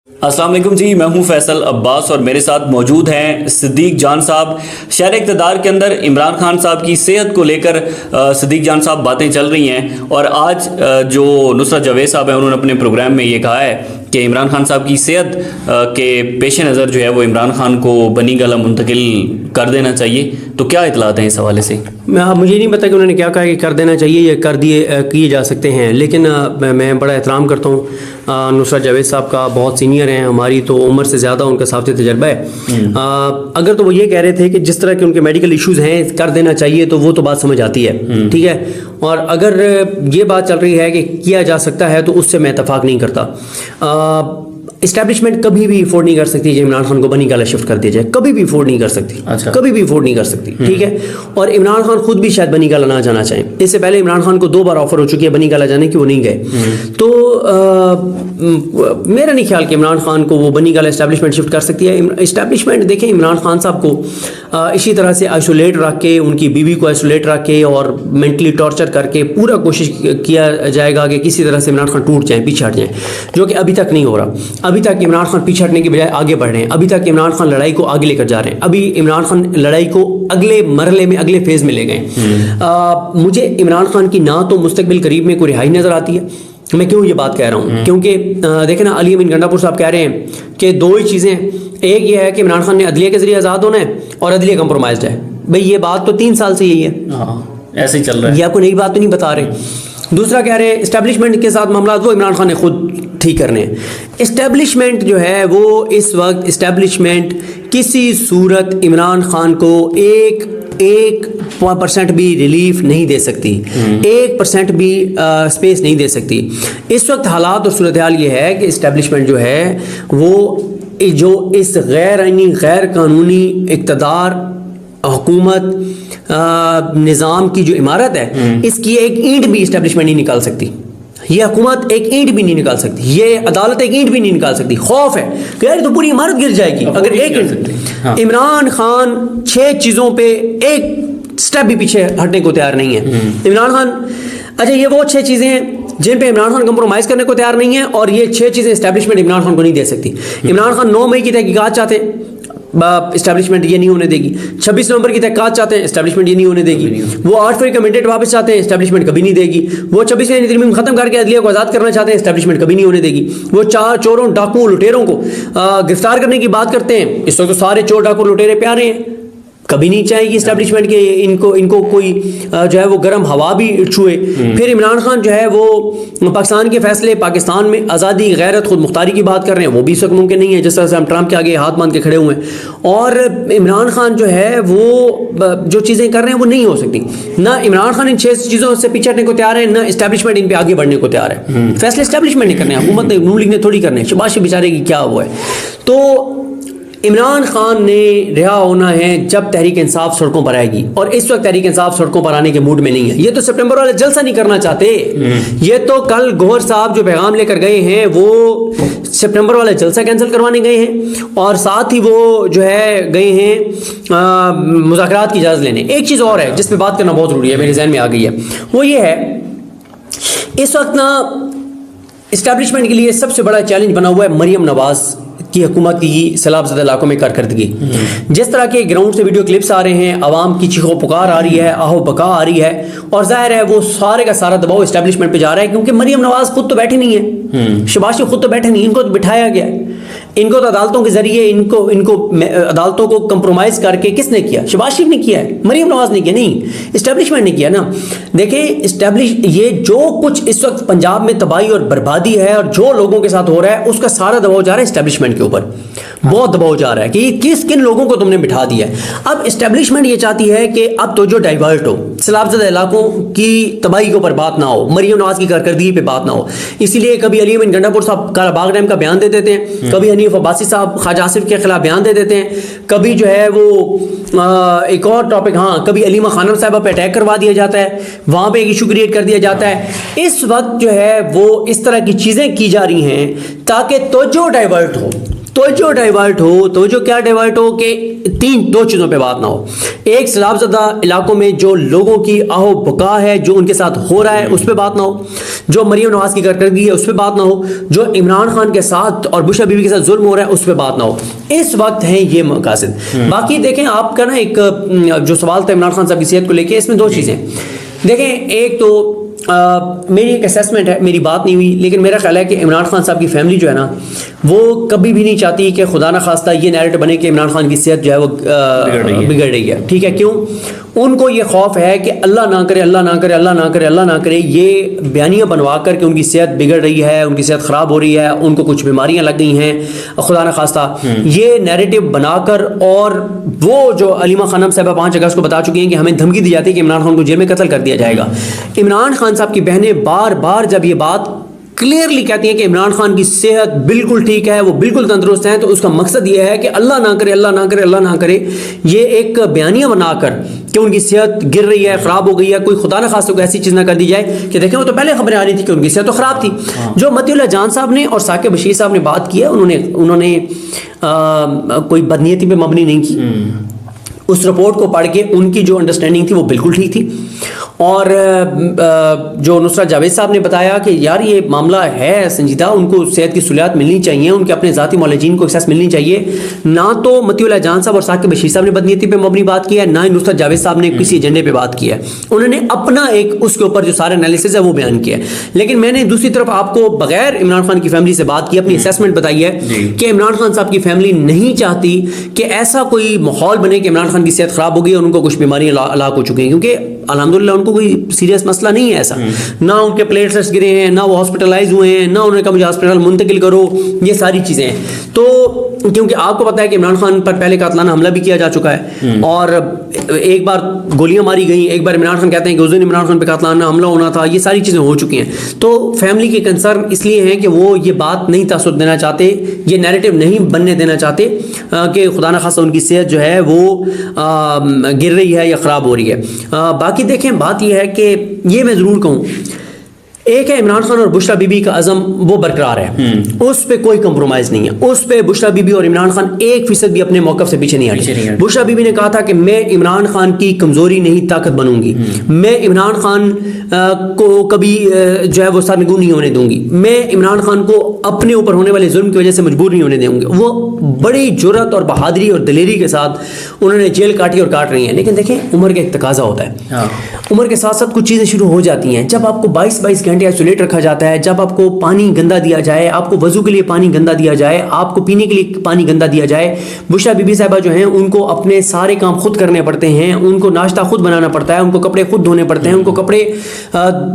अस्सलाम वालेकुम जी, मैं हूं फैसल अब्बास और मेरे साथ मौजूद हैं सिद्दीक जान साहब। शहर इक़्तिदार के अंदर इमरान खान साहब की सेहत को लेकर सिद्दीक जान साहब बातें चल रही हैं और आज जो नुसरत जावेद साहब हैं उन्होंने अपने प्रोग्राम में ये कहा है कि इमरान खान साहब की सेहत के पेश नज़र जो है वो इमरान खान को बनी गला मुंतकिल कर देना चाहिए। तो क्या इतलात हैं इस हवाले से? मुझे नहीं पता कि उन्होंने क्या कहा कि कर देना चाहिए या कर दिए किए जा सकते हैं, लेकिन मैं बड़ा एहतराम करता हूँ नुसरत जावेद साहब का। बहुत सीनियर हैं हमारी, तो उम्र से ज़्यादा उनका साथ तजर्बा है। अगर तो वो ये कह रहे थे कि जिस तरह के उनके मेडिकल इश्यूज़ हैं कर देना चाहिए, तो वो तो बात समझ आती है, ठीक है। और अगर ये बात चल रही है कि किया जा सकता है, तो उससे मैं इतफाक़ नहीं करता। इस्टेब्लिशमेंट कभी भी अफोर्ड नहीं कर सकती कि इमरान खान को बनी गला शिफ्ट कर दिया जाए, कभी भी अफोर्ड नहीं कर सकती। अच्छा। कभी भी अफोर्ड नहीं कर सकती, ठीक है। और इमरान खान खुद भी शायद बनी गला ना जाना चाहें। इससे पहले इमरान खान को 2 बार ऑफर हो चुकी है बनी गला जाने की, वो नहीं गए। तो मेरा नहीं ख्याल कि इमरान खान को वो बनी गला इस्टेब्लिशमेंट शिफ्ट कर सकती है। इस्टेब्लिशमेंट देखें, इमरान खान साहब को इसी तरह से आइसोलेट रख के, उनकी बीवी को आइसोलेट रख के और मेंटली टॉर्चर करके पूरा कोशिश किया जाएगा कि किसी तरह से इमरान खान टूट जाए, पीछे हट जाए, जो कि अभी तक नहीं हो रहा। अभी तक इमरान खान पीछे हटने की बजाय आगे बढ़ रहे हैं। अभी तक इमरान खान लड़ाई को आगे लेकर जा रहे हैं। अभी इमरान खान लड़ाई को अगले मरहले में, अगले फेज में ले गए। मुझे इमरान खान की ना तो मुस्तकबिल करीब में कोई रिहाई नजर आती है। मैं क्यों ये बात कह रहा हूँ? क्योंकि देखें ना, अली अमीन गंडापुर साहब कह रहे हैं कि 2 ही चीज़ें, एक ये है कि इमरान खान ने अदलिया के जरिए आज़ाद होना है और अदलिया कंप्रोमाइज्ड है। भाई ये बात तो 3 साल से यही है, ऐसे ही चल रहा है। ये आपको नई बात तो नहीं बता रहे। दूसरा कह रहे हैं इस्टेब्लिशमेंट के साथ मामला वो इमरान खान ने खुद ठीक करने हैं। इस्टेब्लिशमेंट जो है वो इस वक्त इस्टेब्लिशमेंट किसी सूरत इमरान खान को 1% भी रिलीफ नहीं दे सकती, 1% भी स्पेस नहीं दे सकती। इस वक्त हालात और सूरत हाल ये है कि इस्टेब्लिशमेंट जो है वो जो इस गैर आईनी गैर कानूनी इक़्तिदार हुकूमत निज़ाम की जो इमारत है, इसकी एक ईंट भी इस्टेब्लिशमेंट नहीं निकाल सकती। ये हुकूमत एक ईंट भी नहीं निकाल सकती, ये अदालत एक ईंट भी नहीं निकाल सकती। खौफ है कि यार तो पूरी इमारत गिर जाएगी अगर एक ईंट। इमरान खान 6 चीज़ों पे एक स्टेप भी पीछे हटने को तैयार नहीं है। इमरान खान, अच्छा ये वो 6 चीज़ें हैं जिन पे इमरान खान कंप्रोमाइज़ करने को तैयार नहीं है, और ये 6 चीज़ें इस्टेब्लिशमेंट इमरान खान को नहीं दे सकती। इमरान खान 9 मई की तहकीकात चाहते हैं, इस्टेब्लिशमेंट ये नहीं होने देगी। 26 नवंबर की तहकीकात चाहते हैं, इस्टेब्लिशमेंट ये नहीं होने देगी। वो 8 फरवरी का मैंडेट वापस चाहते हैं, इस्टेब्लिशमेंट कभी नहीं देगी। वो 26वें तरमीम खत्म करके अदलिया को आज़ाद करना चाहते हैं, इस्टेब्लिशमेंट कभी नहीं होने देगी। वो 4 चोरों, डाकुओं, लुटेरों को गिरफ्तार करने की बात करते हैं, इस वक्त तो सारे चोर, डाकू, लुटेरे प्यारे हैं, कभी नहीं चाहेगी इस्टेब्लिशमेंट के इनको कोई जो है वो गर्म हवा भी छुए। फिर इमरान खान जो है वो पाकिस्तान के फैसले, पाकिस्तान में आज़ादी, गैरत, खुद मुख्तारी की बात कर रहे हैं, वो भी इस वक्त मुमकिन नहीं है जिस तरह से हम ट्रंप के आगे हाथ बांध के खड़े हुए हैं। और इमरान खान जो है वो जो चीज़ें कर रहे हैं वो नहीं हो सकती। ना इमरान खान इन 6 चीज़ों से पीछे हटने को तैयार है, ना इस्टेब्लिशमेंट इन पर आगे बढ़ने को तैयार है। फैसले इस्टेब्लिशमेंट ने करने हैं, हुकूमत ने, नून लीग ने थोड़ी करने हैं। शहबाज शरीफ बेचारे की क्या हुआ है? तो इमरान खान ने रिहा होना है जब तहरीक इंसाफ सड़कों पर आएगी, और इस वक्त तहरीक इंसाफ सड़कों पर आने के मूड में नहीं है। ये तो सितंबर वाला जलसा नहीं करना चाहते। ये तो कल गौहर साहब जो पैगाम लेकर गए हैं वो सितंबर वाला जलसा कैंसिल करवाने गए हैं, और साथ ही वो जो है गए हैं मुज़ाकरात की इजाज़त लेने। एक चीज़ और है जिस पर बात करना बहुत ज़रूरी है, मेरे जहन में आ गई है, वो ये है इस वक्त ना इस्टेब्लिशमेंट के लिए सबसे बड़ा चैलेंज बना हुआ है मरियम नवाज़ की हुकूमत की सैलाबज़दा इलाकों में कारकर्दगी। जिस तरह के ग्राउंड से वीडियो क्लिप्स आ रहे हैं, आवाम की चीखो पुकार आ रही है, आहो बका आ रही है, और जाहिर है वो सारे का सारा दबाव इस्टेब्लिशमेंट पे जा रहा है, क्योंकि मरियम नवाज़ खुद तो बैठी नहीं है, शहबाज शरीफ खुद तो बैठे नहीं, इनको तो बिठाया गया है। इनको तो अदालतों के जरिए इनको अदालतों को कंप्रोमाइज़ करके किसने किया? शहबाज शरीफ ने किया है, मरियम नवाज़ ने किया नहीं, इस्टेब्लिशमेंट ने किया ना। देखें ये जो कुछ इस वक्त पंजाब में तबाही और बर्बादी है और जो लोगों के साथ हो रहा है, उसका सारा दबाव जा रहा है इस्टेब्लिशमेंट के ऊपर। बहुत दबाव जा रहा है कि किन लोगों को तुमने बिठा दिया है। अब इस्टेब्लिशमेंट ये चाहती है कि अब तो जो डाइवर्ट हो, सैलाबज़दा इलाकों की तबाही के ऊपर बात ना हो, मरियम नवाज़ की कारकर्दगी पे बात ना हो। इसीलिए कभी अली अमीन गंडापुर साहब काराबाग डैम का बयान दे देते हैं, कभी हनीफ अब्बासी साहब ख्वाजा आसिफ के खिलाफ बयान दे देते हैं, कभी जो है वो एक और टॉपिक, हाँ, कभी अलीमा खानम साहबा पे अटैक करवा दिया जाता है, वहाँ पे एक इशू क्रिएट कर दिया जाता है। इस वक्त जो है वो इस तरह की चीज़ें की जा रही हैं ताकि तवज्जो डाइवर्ट हो, तवज्जो डाइवर्ट हो, तवज्जो क्या डाइवर्ट हो कि दो चीज़ों पे बात ना हो। एक सैलाबज़दा इलाकों में जो लोगों की आहो बका है, जो उनके साथ हो रहा है, उस पर बात ना हो। जो मरियम नवाज की कारकर्दगी है, उस पर बात ना हो। जो इमरान खान के साथ और बुशरा बीबी के साथ जुल्म हो रहा है, उस पर बात ना हो। इस वक्त है ये मकासद। बाकी देखें, आपका ना एक जो सवाल था इमरान खान साहब की सेहत को लेकर, इसमें दो चीज़ें देखें। एक तो मेरी एक असेसमेंट है, मेरी बात नहीं हुई, लेकिन मेरा ख्याल है कि इमरान खान साहब की फैमिली जो है ना, वो कभी भी नहीं चाहती कि खुदा ना खास्ता ये नैरेटिव बने कि इमरान खान की सेहत जो है वो बिगड़ रही है। ठीक है, क्यों? उनको ये खौफ है कि अल्लाह ना करे, अल्लाह ना करे, अल्लाह ना करे, अल्लाह ना करे, ये बयानियाँ बनवा कर के उनकी सेहत बिगड़ रही है, उनकी सेहत ख़राब हो रही है, उनको कुछ बीमारियाँ लग गई हैं, खुदा ना खास्ता ये नैरेटिव बनाकर। और वो जो अलीमा खानम साहब 5 अगस्त को बता चुकी हैं कि हमें धमकी दी जाती है कि इमरान खान को जेल में कत्ल कर दिया जाएगा। इमरान खान साहब की बहनें बार बार जब ये बात क्लियरली कहती हैं कि इमरान खान की सेहत बिल्कुल ठीक है, वो बिल्कुल तंदुरुस्त हैं, तो उसका मकसद ये है कि अल्लाह ना करे, अल्लाह ना करे, अल्लाह ना करे, ये एक बयानिया बनाकर कि उनकी सेहत गिर रही है, ख़राब हो गई है, कोई खुदा न खास्ता कोई ऐसी चीज़ ना कर दी जाए कि देखें वो तो पहले खबरें आ रही थी कि उनकी सेहत तो ख़राब थी। जो मतीउल्लाह जान साहब ने और साकिब बशीर साहब ने बात की है, उन्होंने कोई बदनीयती पे मबनी नहीं की। उस रिपोर्ट को पढ़ के उनकी जो अंडरस्टैंडिंग थी वो बिल्कुल ठीक थी। और जो नुसरत जावेद साहब ने बताया कि यार ये मामला है संजीदा, उनको सेहत की सहूलियात मिलनी चाहिए, उनके अपने ज़ाती मौलजीन को एक्सेस मिलनी चाहिए। ना तो मतीउल्लाह जान साहब और साकिब बशीर साहब ने बदनीयती पे मबनी बात की है, ना ही नुसरत जावेद साहब ने किसी एजेंडे पे बात की है। उन्होंने अपना एक उसके ऊपर जो सारा एनालिसिस है वो बयान किया है। लेकिन मैंने दूसरी तरफ आपको बगैर इमरान खान की फैमिली से बात की, अपनी असेसमेंट बताई है कि इमरान खान साहब की फैमिली नहीं चाहती कि ऐसा कोई माहौल बने कि इमरान खान की सेहत ख़राब हो गई और उनको कुछ बीमारियाँ लाक हो चुकी हैं, क्योंकि अल्हम्दुलिल्लाह उनको कोई सीरियस मसला नहीं है ऐसा। ना उनके प्लेटलेट्स गिरे हैं, ना वो हॉस्पिटलाइज हुए हैं, ना उन्होंने कहा मुझे हॉस्पिटल मुंतकिल करो, ये सारी चीज़ें हैं। तो क्योंकि आपको पता है कि इमरान खान पर पहले कातलाना हमला भी किया जा चुका है और एक बार गोलियां मारी गई, एक बार इमरान खान कहते हैं कि उस दिन इमरान खान पर कातलाना हमला होना था, ये सारी चीज़ें हो चुकी हैं। तो फैमिली के कंसर्न इसलिए हैं कि वो ये बात नहीं तासुर देना चाहते, ये नैरेटिव नहीं बनने देना चाहते कि खुदा न खास्ता उनकी सेहत जो है वो गिर रही है या ख़राब हो रही है। बाकी देखें, बात यह है कि ये मैं ज़रूर कहूँ, एक है इमरान खान और बुशरा बीबी का अज़म वो बरकरार है, उस पे कोई कंप्रोमाइज़ नहीं है। उस पे बुशरा बीबी और इमरान खान 1% भी अपने मौक़िफ़ से पीछे नहीं हटे। बुशरा बीबी ने कहा था कि मैं इमरान खान की कमज़ोरी नहीं ताकत बनूंगी, मैं इमरान खान को कभी जो है वो सरनगू नहीं होने दूंगी, मैं इमरान खान को अपने ऊपर होने वाले जुल्म की वजह से मजबूर नहीं होने दूंगी। वो बड़ी जुर्रत और बहादुरी और दलेरी के साथ उन्होंने जेल काटी और काट रही हैं। लेकिन देखें, उम्र का एक तकाजा होता है, उम्र के साथ साथ कुछ चीज़ें शुरू हो जाती हैं। जब आपको 22-22 घंटे आइसोलेट रखा जाता है, जब आपको पानी गंदा दिया जाए, आपको वजू के लिए पानी गंदा दिया जाए, आपको पीने के लिए पानी गंदा दिया जाए, बुशरा बीबी साहिबा जो हैं उनको अपने सारे काम खुद करने पड़ते हैं, उनको नाश्ता खुद बनाना पड़ता है, उनको कपड़े खुद धोने पड़ते हैं, उनको कपड़े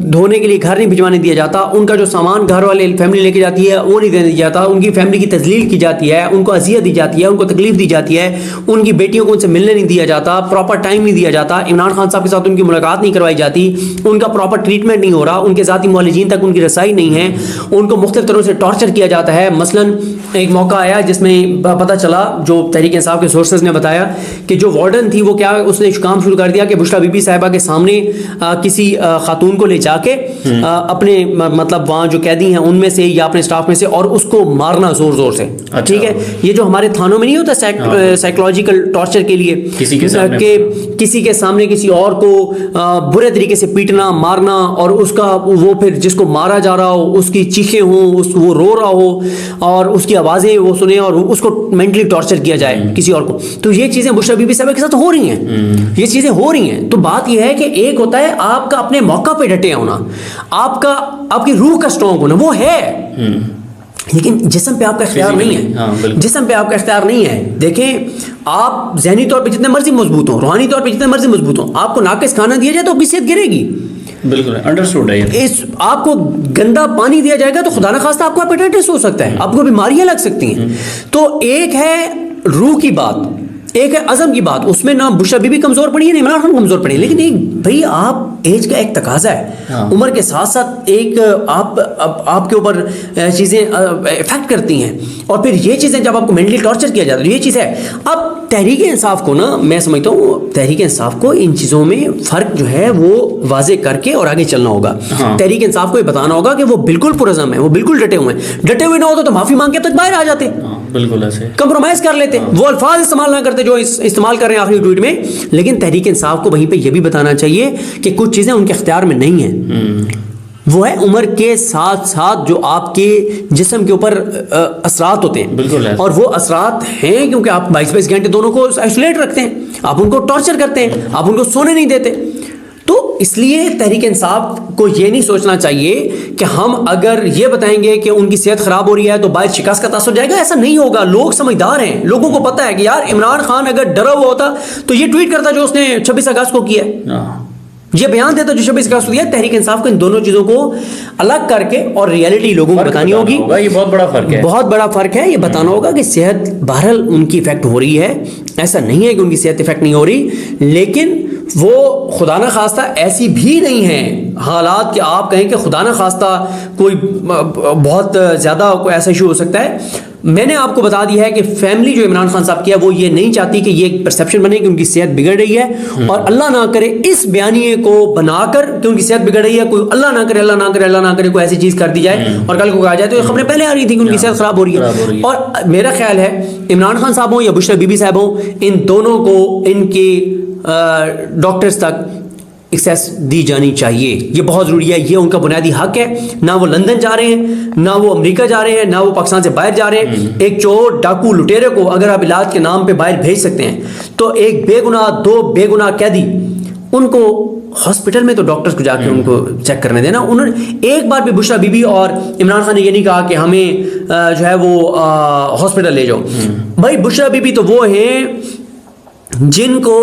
धोने के लिए घर नहीं भिजवाने दिया जाता, उनका जो सामान घर वाले फैमिली लेके जाती है वो नहीं देने दिया जाता, उनकी फैमिली की तजलील की जाती है, उनको अजियत दी जाती है, उनको तकलीफ दी जाती है, उनकी बेटियों को उनसे मिलने नहीं दिया जाता, प्रॉपर टाइम नहीं दिया जाता, इमरान खान साहब के साथ उनकी मुलाकात नहीं करवाई जाती, उनका प्रॉपर ट्रीटमेंट नहीं हो रहा, उनके ज़ाती मौलजीन तक उनकी रसाई नहीं है, उनको मुख्तलिफ तरह से टॉर्चर किया जाता है। मसलन एक मौका आया जिसमें पता चला, जो तहरीक इंसाफ के सोर्सेज ने बताया कि जो वार्डन थी वो क्या, उसने काम शुरू कर दिया कि बुशरा बीबी साहिबा के सामने किसी खातून को ले जाके अपने मतलब वहाँ जो कैदी हैं उनमें से या अपने स्टाफ में से, और उसको मारना जोर जोर से। अच्छा। ठीक है, ये जो हमारे थानों में नहीं होता साइकोलॉजिकल टॉर्चर के लिए किसी के सामने किसी और को बुरे तरीके से पीटना, मारना, और उसका वो फिर जिसको मारा जा रहा हो उसकी चीखें हो, वो रो रहा हो और उसकी आवाज़ें वो सुने और उसको मेंटली टॉर्चर किया जाए किसी और को। तो ये चीज़ें बुशरा बीबी साहब के साथ हो रही हैं, ये चीज़ें हो रही हैं। तो बात यह है कि एक होता है आपका अपने मौका पे डटे होना, आपकी रूह का स्ट्रॉन्ग होना, वो है, लेकिन जिस्म पे आपका इख्तियार नहीं है। जिस्म पे आपका इख्तियार नहीं है। देखें, आप ज़हनी तौर पे जितने मर्जी मजबूत हो, रूहानी तौर पे जितने मर्जी मजबूत हो, आपको नाकिस खाना दिया जाए तो आपकी सेहत गिरेगी। बिल्कुल अंडरस्टूड है। इस आपको गंदा पानी दिया जाएगा तो खुदा न खास्ता आपको हेपेटाइटिस हो सकता है, आपको बीमारियां लग सकती हैं। तो एक है रूह की बात, एक है अज़म की बात, उसमें ना बुशरा बीबी कमज़ोर पड़ी है ना इमरान खान कमज़ोर पड़ी है। लेकिन एक भाई आप एज का एक तकाजा है, उम्र के साथ साथ एक आपके ऊपर चीज़ें इफेक्ट करती हैं, और फिर ये चीज़ें जब आपको मेंटली टॉर्चर किया जाता है, ये चीज़ है। अब तहरीक इंसाफ को ना, मैं समझता हूँ तहरीक इंसाफ को इन चीज़ों में फ़र्क जो है वो वाजे करके और आगे चलना होगा। तहरीक इंसाफ को ये बताना होगा कि वो बिल्कुल पुरज़म है, वो बिल्कुल डटे हुए हैं। डटे हुए ना होते तो माफ़ी मांग के तक बाहर आ जाते। बिल्कुल ऐसे कंप्रोमाइज कर लेते, वो अल्फाज इस्तेमाल ना करते जो इस्तेमाल कर रहे हैं आखिरी ट्वीट में। लेकिन तहरीक इंसाफ को वहीं पे ये भी बताना चाहिए कि कुछ चीज़ें उनके इख्तियार में नहीं है। वो है उम्र के साथ साथ जो आपके जिस्म के ऊपर असरात होते हैं, बिल्कुल है। और वो असरात हैं क्योंकि आप 22-22 घंटे दोनों को आइसोलेट रखते हैं, आप उनको टॉर्चर करते हैं, आप उनको सोने नहीं देते। तो इसलिए तहरीक इंसाफ को ये नहीं सोचना चाहिए कि हम अगर ये बताएंगे कि उनकी सेहत खराब हो रही है तो बायस शिकस्त का तासुर जाएगा। ऐसा नहीं होगा। लोग समझदार हैं, लोगों को पता है कि यार इमरान खान अगर डरा हुआ होता तो ये ट्वीट करता जो उसने 26 अगस्त को किया है, ये बयान देता जो 26 अगस्त को दिया। तहरीक इंसाफ को इन दोनों चीजों को अलग करके और रियलिटी लोगों को बतानी होगी। ये बहुत बड़ा फर्क है, बहुत बड़ा फर्क है। ये बताना होगा कि सेहत बहरहाल उनकी इफेक्ट हो रही है, ऐसा नहीं है कि उनकी सेहत इफेक्ट नहीं हो रही, लेकिन वो खुदा ना खास्ता ऐसी भी नहीं है हालात कि आप कहें कि खुदा ना खास्ता कोई बहुत ज़्यादा कोई ऐसा इशू हो सकता है। मैंने आपको बता दिया है कि फैमिली जो इमरान खान साहब की है वो ये नहीं चाहती कि ये एक परसेप्शन बने कि उनकी सेहत बिगड़ रही है, और अल्लाह ना करे इस बयानिए को बनाकर कि उनकी सेहत बिगड़ रही है, कोई अल्लाह ना करे, अल्लाह ना करे, अल्लाह ना करे कोई ऐसी चीज़ कर दी जाए और कल को कहा जाए तो ये खबरें पहले आ रही थी कि उनकी सेहत खराब हो रही है। और मेरा ख्याल है इमरान खान साहब हो या बुशरा बीबी साहब हो, इन दोनों को इनके डॉक्टर्स तक एक्सेस दी जानी चाहिए। ये बहुत ज़रूरी है, ये उनका बुनियादी हक है। ना वो लंदन जा रहे हैं, ना वो अमेरिका जा रहे हैं, ना वो पाकिस्तान से बाहर जा रहे हैं। एक चोर डाकू लुटेरे को अगर आप इलाज के नाम पे बाहर भेज सकते हैं तो एक बेगुनाह, दो बेगुनाह कैदी, उनको हॉस्पिटल में तो डॉक्टर्स को जाके उनको चेक करने देना। उन्होंने एक बार भी बुशरा बीबी और इमरान खान ने ये नहीं कहा कि हमें जो है वो हॉस्पिटल ले जाओ। भाई बुशरा बीबी तो वो हैं जिनको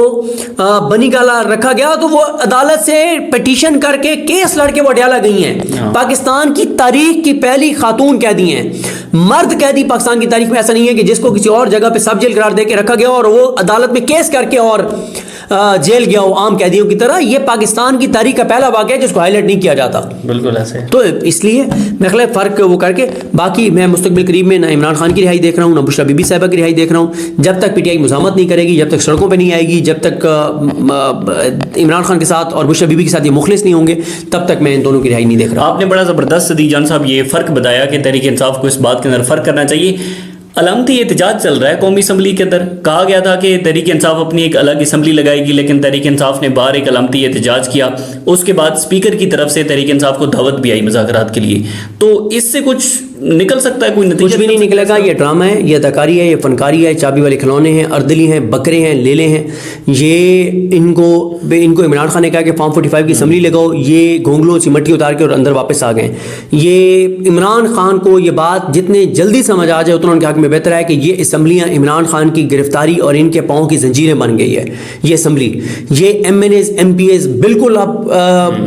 बनी गाला रखा गया तो वो अदालत से पिटीशन करके केस लड़के वो अडयाला गई हैं। पाकिस्तान की तारीख की पहली खातून कैदी हैं, मर्द कैदी पाकिस्तान की तारीख में ऐसा नहीं है कि जिसको किसी और जगह पे सब जेल करार दे के रखा गया और वो अदालत में केस करके और जेल गया हो आम कैदियों की तरह। ये पाकिस्तान की तारीख का पहला वाक़या है जिसको हाईलाइट नहीं किया जाता। बिल्कुल ऐसे। तो इसलिए मैं ख्याल फ़र्क वो करके, बाकी मैं मुस्तकबिल करीब में ना इमरान खान की रिहाई देख रहा हूँ, ना बुशरा बीबी साहिबा की रिहाई देख रहा हूँ। जब तक पीटीआई मुज़ामत नहीं करेगी, जब तक सड़कों पर नहीं आएगी, जब तक इमरान खान के साथ और बुशरा बीबी के साथ ये मुखलिस नहीं होंगे, तब तक मैं इन दोनों की रिहाई नहीं देख रहा। आपने बड़ा ज़बरदस्त सदीक जान साहब ये फ़र्क बताया कि तहरीक इंसाफ को इस बात के अंदर फ़र्क करना चाहिए। अलामती एहतजाज चल रहा है कौमी असम्बली के अंदर। कहा गया था कि तहरीक इंसाफ अपनी एक अलग असम्बली लगाएगी, लेकिन तहरीक इंसाफ ने बाहर एक अलामती एहतजाज किया। उसके बाद स्पीकर की तरफ से तहरीक इंसाफ को दावत भी आई मुज़ाकरात के लिए। तो इससे कुछ निकल सकता है, कोई नतीजा? कुछ भी नहीं निकलेगा। ये ड्रामा है, ये अदाकारी है, ये फनकारी है, चाबी वाले खिलौने हैं, अर्दली हैं, बकरे हैं, लेले हैं। ये इनको इमरान खान ने कहा कि फॉर्म 45 की असम्बली लगाओ, ये घोंगलों सिमटी उतार के और अंदर वापस आ गए। ये इमरान खान को ये बात जितने जल्दी समझ आ जाए उतना उनके हक में बेहतर है कि ये असम्बलियाँ इमरान खान की गिरफ्तारी और इनके पाँव की जंजीरें बन गई है। ये असम्बली, ये MNAs MPAs बिल्कुल आप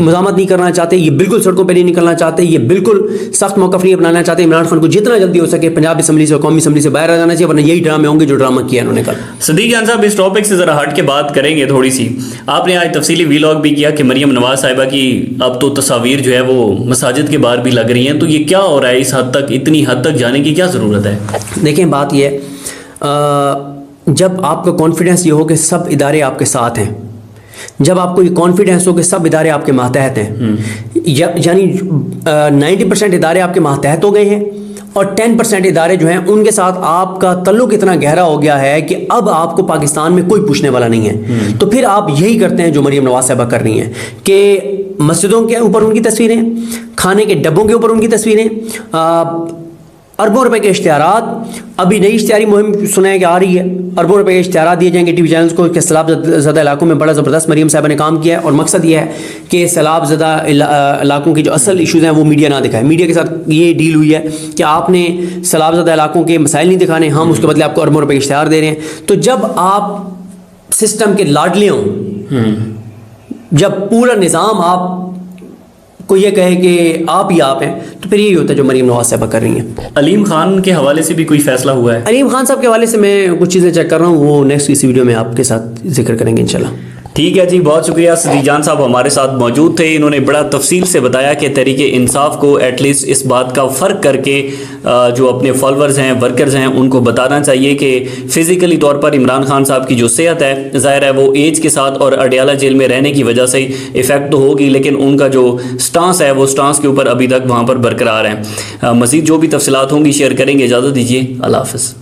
मज़ामत नहीं करना चाहते, ये बिल्कुल सड़कों पर नहीं निकलना चाहते, ये बिल्कुल सख्त मौक़िफ़ नहीं अपनाना चाहते। इमरान खान को जितना जल्दी हो सके पंजाब असम्बली से और कौमी असम्बली से बाहर आ जाना चाहिए, वरना यही ड्रामे होंगे जो ड्रामा किया इन्होंने कल। सदीक जान साहब, इस टॉपिक से ज़रा हट के बात करेंगे थोड़ी सी। आपने आज तफसीली वीलॉग भी किया कि मरियम नवाज साहिबा की अब तो तस्वीर जो है वो मसाजिद के बाहर भी लग रही हैं। तो ये क्या हो रहा है? इस हद तक, इतनी हद तक जाने की क्या ज़रूरत है? देखें, बात यह है जब आपका कॉन्फिडेंस ये हो कि सब इदारे आपके साथ हैं, जब आपको ये कॉन्फिडेंस हो कि सब इदारे आपके मातहत हैं, यानी 90% इदारे आपके मातहत हो गए हैं और 10% इदारे जो हैं उनके साथ आपका तल्लुक इतना गहरा हो गया है कि अब आपको पाकिस्तान में कोई पूछने वाला नहीं है। तो फिर आप यही करते हैं जो मरियम नवाज साहिबा कर रही हैं कि मस्जिदों के ऊपर उनकी तस्वीरें, खाने के डब्बों के ऊपर उनकी तस्वीरें, अरबों रुपए के इश्तिहारात। अभी नई इश्तिहारी मुहिम सुनाई आ रही है, अरबों रुपए के इश्तिहारात दिए जाएंगे टीवी चैनल्स को कि सैलाब ज़दा इलाकों में बड़ा ज़बरदस्त मरियम साहिबा ने काम किया है। और मकसद ये है कि सैलाब ज़दा इलाकों की जो असल इशूज़ हैं वो मीडिया ना दिखाए। मीडिया के साथ ये डील हुई है कि आपने सैलाब ज़दा इलाकों के मसाइल नहीं दिखाने, हम उसके बदले आपको अरबों रुपए के इश्तिहार दे रहे हैं। तो जब आप सिस्टम के लाडले हों, जब पूरा निज़ाम आप को ये कहे कि आप ही आप हैं, तो फिर यही होता है जो मरियम नवाज साहिबा कर रही हैं। अलीम खान के हवाले से भी कोई फैसला हुआ है? अलीम खान साहब के हवाले से मैं कुछ चीज़ें चेक कर रहा हूँ, वो नेक्स्ट इसी वीडियो में आपके साथ जिक्र करेंगे इंशाल्लाह। ठीक है जी, बहुत शुक्रिया। सदीक जान साहब हमारे साथ मौजूद थे। इन्होंने बड़ा तफसील से बताया कि तहरीक इंसाफ को एटलीस्ट इस बात का फ़र्क करके जो अपने फॉलोअर्स हैं, वर्कर्स हैं, उनको बताना चाहिए कि फ़िज़िकली तौर पर इमरान खान साहब की जो सेहत है, ज़ाहिर है वो एज के साथ और अडयाला जेल में रहने की वजह से इफ़ेक्ट तो होगी, लेकिन उनका जो स्टांस है वो स्टांस के ऊपर अभी तक वहाँ पर बरकरार है। मज़ीद जो भी तफसीलात होंगी शेयर करेंगे। इजाज़त दीजिए, अल्लाह हाफ़िज़।